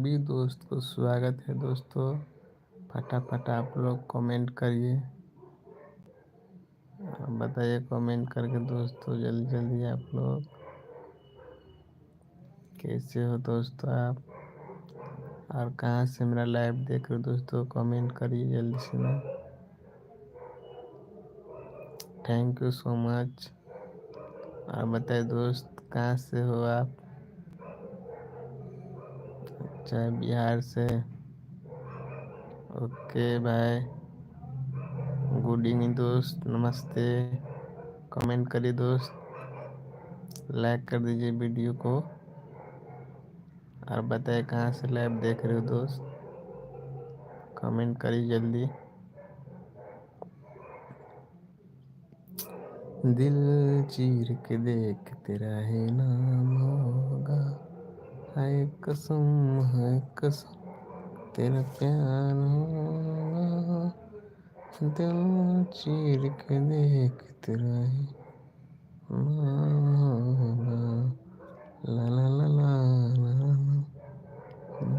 भी दोस्त को स्वागत है दोस्तों। फटाफट आप लोग कमेंट करिए। बताइए कमेंट करके दोस्तों, जल्दी जल्दी आप लोग कैसे हो दोस्तों आप, और कहाँ से मेरा लाइव देख रहे हो दोस्तों, कमेंट करिए जल्दी से ना। Thank you so much. और बताइए दोस्त कहाँ से हो आप। अच्छा, बिहार से। ओके भाई, गुड इवनिंग दोस्त, नमस्ते। कमेंट करिए दोस्त, लाइक कर दीजिए वीडियो को, और बताइए कहाँ से लाइव देख रहे हो दोस्त, कमेंट करिए जल्दी। दिल चीर के देख तेरा है नाम होगा, है कसम तेरा प्यार होगा। दिल चीर के देख तेरा है नाम होगा।